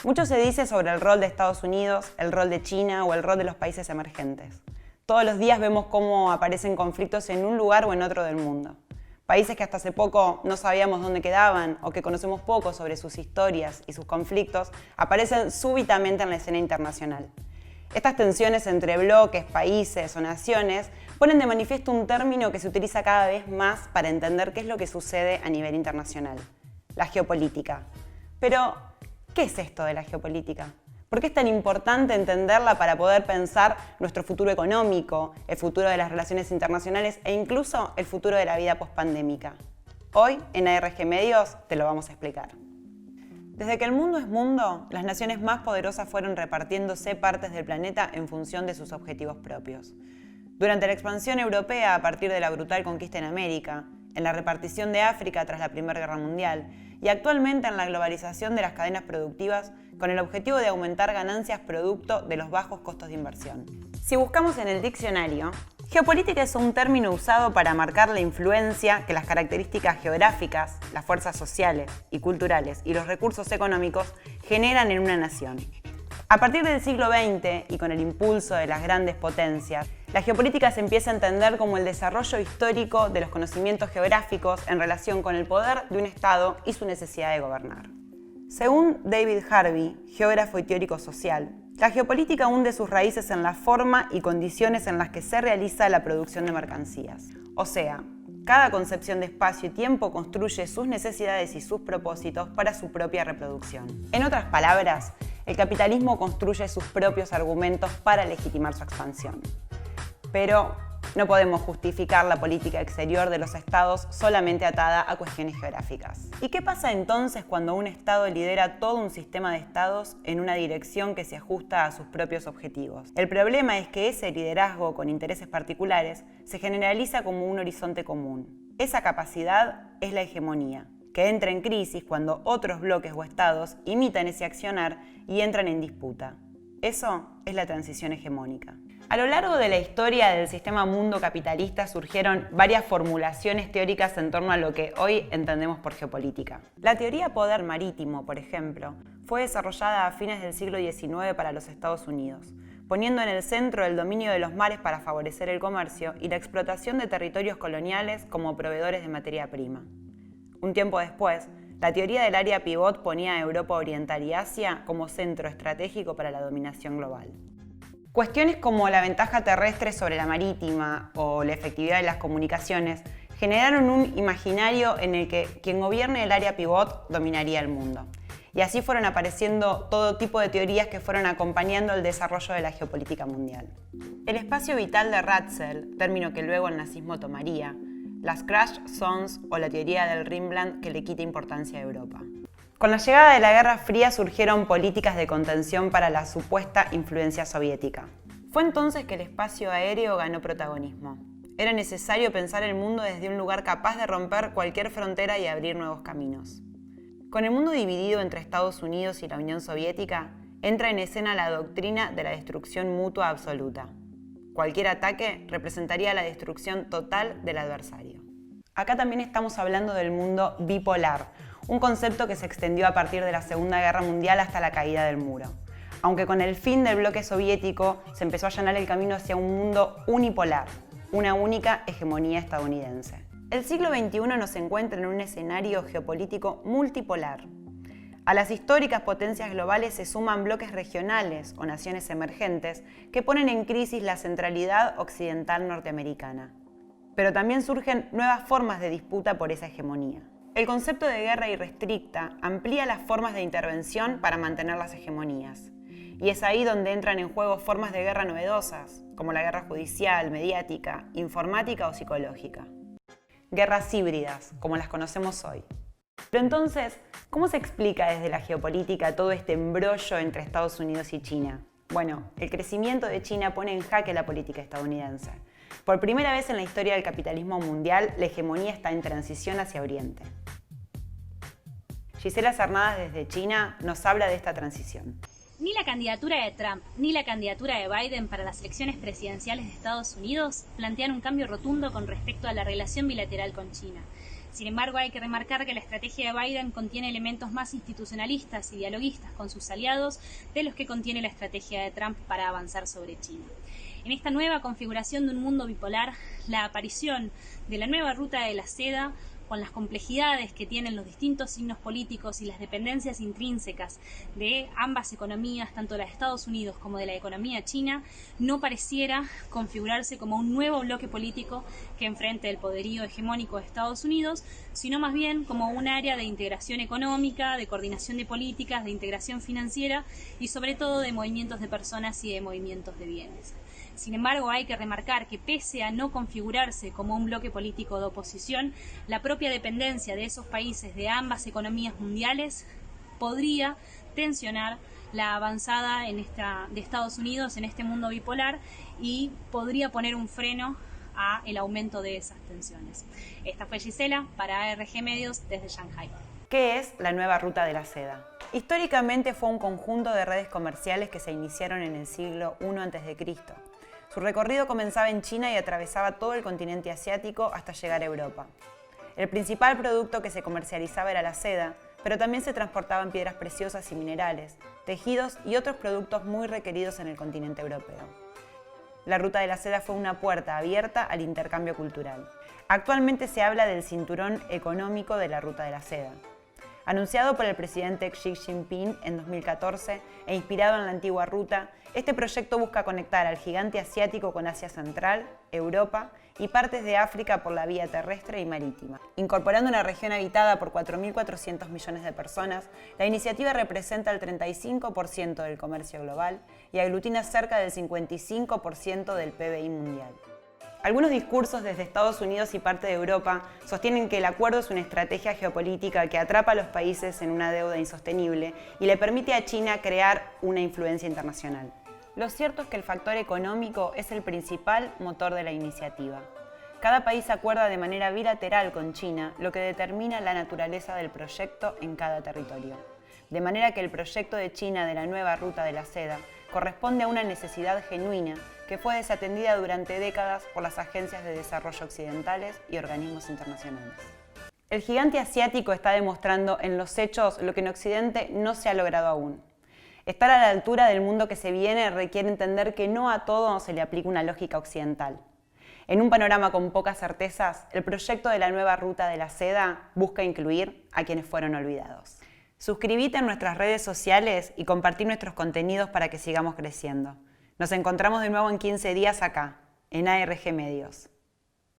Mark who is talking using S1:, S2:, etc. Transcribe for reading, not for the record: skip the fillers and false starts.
S1: Mucho se dice sobre el rol de Estados Unidos, el rol de China o el rol de los países emergentes. Todos los días vemos cómo aparecen conflictos en un lugar o en otro del mundo. Países que hasta hace poco no sabíamos dónde quedaban o que conocemos poco sobre sus historias y sus conflictos, aparecen súbitamente en la escena internacional. Estas tensiones entre bloques, países o naciones ponen de manifiesto un término que se utiliza cada vez más para entender qué es lo que sucede a nivel internacional: la geopolítica. Pero, ¿qué es esto de la geopolítica? ¿Por qué es tan importante entenderla para poder pensar nuestro futuro económico, el futuro de las relaciones internacionales e incluso el futuro de la vida pospandémica? Hoy, en ARG Medios, te lo vamos a explicar. Desde que el mundo es mundo, las naciones más poderosas fueron repartiéndose partes del planeta en función de sus objetivos propios. Durante la expansión europea a partir de la brutal conquista en América, en la repartición de África tras la Primera Guerra Mundial y actualmente en la globalización de las cadenas productivas con el objetivo de aumentar ganancias producto de los bajos costos de inversión. Si buscamos en el diccionario, geopolítica es un término usado para marcar la influencia que las características geográficas, las fuerzas sociales y culturales y los recursos económicos generan en una nación. A partir del siglo XX y con el impulso de las grandes potencias, la geopolítica se empieza a entender como el desarrollo histórico de los conocimientos geográficos en relación con el poder de un Estado y su necesidad de gobernar. Según David Harvey, geógrafo y teórico social, la geopolítica hunde sus raíces en la forma y condiciones en las que se realiza la producción de mercancías. O sea, cada concepción de espacio y tiempo construye sus necesidades y sus propósitos para su propia reproducción. En otras palabras, el capitalismo construye sus propios argumentos para legitimar su expansión. Pero no podemos justificar la política exterior de los estados solamente atada a cuestiones geográficas. ¿Y qué pasa entonces cuando un estado lidera todo un sistema de estados en una dirección que se ajusta a sus propios objetivos? El problema es que ese liderazgo con intereses particulares se generaliza como un horizonte común. Esa capacidad es la hegemonía, que entra en crisis cuando otros bloques o estados imitan ese accionar y entran en disputa. Eso es la transición hegemónica. A lo largo de la historia del sistema mundo capitalista surgieron varias formulaciones teóricas en torno a lo que hoy entendemos por geopolítica. La teoría poder marítimo, por ejemplo, fue desarrollada a fines del siglo XIX para los Estados Unidos, poniendo en el centro el dominio de los mares para favorecer el comercio y la explotación de territorios coloniales como proveedores de materia prima. Un tiempo después, la teoría del área pivot ponía a Europa Oriental y Asia como centro estratégico para la dominación global. Cuestiones como la ventaja terrestre sobre la marítima o la efectividad de las comunicaciones generaron un imaginario en el que quien gobierne el área pivot dominaría el mundo. Y así fueron apareciendo todo tipo de teorías que fueron acompañando el desarrollo de la geopolítica mundial. El espacio vital de Ratzel, término que luego el nazismo tomaría, las crash zones o la teoría del Rhineland que le quita importancia a Europa. Con la llegada de la Guerra Fría surgieron políticas de contención para la supuesta influencia soviética. Fue entonces que el espacio aéreo ganó protagonismo. Era necesario pensar el mundo desde un lugar capaz de romper cualquier frontera y abrir nuevos caminos. Con el mundo dividido entre Estados Unidos y la Unión Soviética, entra en escena la doctrina de la destrucción mutua absoluta. Cualquier ataque representaría la destrucción total del adversario. Acá también estamos hablando del mundo bipolar, un concepto que se extendió a partir de la Segunda Guerra Mundial hasta la caída del muro. Aunque con el fin del bloque soviético se empezó a allanar el camino hacia un mundo unipolar, una única hegemonía estadounidense. El siglo XXI nos encuentra en un escenario geopolítico multipolar. A las históricas potencias globales se suman bloques regionales o naciones emergentes que ponen en crisis la centralidad occidental norteamericana. Pero también surgen nuevas formas de disputa por esa hegemonía. El concepto de guerra irrestricta amplía las formas de intervención para mantener las hegemonías. Y es ahí donde entran en juego formas de guerra novedosas, como la guerra judicial, mediática, informática o psicológica. Guerras híbridas, como las conocemos hoy. Pero entonces, ¿cómo se explica desde la geopolítica todo este embrollo entre Estados Unidos y China? Bueno, el crecimiento de China pone en jaque la política estadounidense. Por primera vez en la historia del capitalismo mundial, la hegemonía está en transición hacia Oriente. Gisela Cernadas desde China nos habla de esta transición.
S2: Ni la candidatura de Trump ni la candidatura de Biden para las elecciones presidenciales de Estados Unidos plantean un cambio rotundo con respecto a la relación bilateral con China. Sin embargo, hay que remarcar que la estrategia de Biden contiene elementos más institucionalistas y dialoguistas con sus aliados de los que contiene la estrategia de Trump para avanzar sobre China. En esta nueva configuración de un mundo bipolar, la aparición de la nueva ruta de la seda, con las complejidades que tienen los distintos signos políticos y las dependencias intrínsecas de ambas economías, tanto la de Estados Unidos como de la economía china, no pareciera configurarse como un nuevo bloque político que enfrente el poderío hegemónico de Estados Unidos, sino más bien como un área de integración económica, de coordinación de políticas, de integración financiera y sobre todo de movimientos de personas y de movimientos de bienes. Sin embargo, hay que remarcar que pese a no configurarse como un bloque político de oposición, la propia dependencia de esos países de ambas economías mundiales podría tensionar la avanzada de Estados Unidos en este mundo bipolar y podría poner un freno a el aumento de esas tensiones. Esta fue Gisela para ARG Medios desde Shanghai.
S1: ¿Qué es la nueva ruta de la seda? Históricamente fue un conjunto de redes comerciales que se iniciaron en el siglo I a.C. Su recorrido comenzaba en China y atravesaba todo el continente asiático hasta llegar a Europa. El principal producto que se comercializaba era la seda, pero también se transportaban piedras preciosas y minerales, tejidos y otros productos muy requeridos en el continente europeo. La ruta de la seda fue una puerta abierta al intercambio cultural. Actualmente se habla del cinturón económico de la ruta de la seda. Anunciado por el presidente Xi Jinping en 2014 e inspirado en la antigua ruta, este proyecto busca conectar al gigante asiático con Asia Central, Europa y partes de África por la vía terrestre y marítima. Incorporando una región habitada por 4.400 millones de personas, la iniciativa representa el 35% del comercio global y aglutina cerca del 55% del PBI mundial. Algunos discursos desde Estados Unidos y parte de Europa sostienen que el acuerdo es una estrategia geopolítica que atrapa a los países en una deuda insostenible y le permite a China crear una influencia internacional. Lo cierto es que el factor económico es el principal motor de la iniciativa. Cada país acuerda de manera bilateral con China, lo que determina la naturaleza del proyecto en cada territorio. De manera que el proyecto de China de la nueva ruta de la seda corresponde a una necesidad genuina que fue desatendida durante décadas por las agencias de desarrollo occidentales y organismos internacionales. El gigante asiático está demostrando en los hechos lo que en Occidente no se ha logrado aún. Estar a la altura del mundo que se viene requiere entender que no a todo se le aplica una lógica occidental. En un panorama con pocas certezas, el proyecto de la nueva ruta de la seda busca incluir a quienes fueron olvidados. Suscríbete en nuestras redes sociales y compartí nuestros contenidos para que sigamos creciendo. Nos encontramos de nuevo en 15 días acá, en ARG Medios.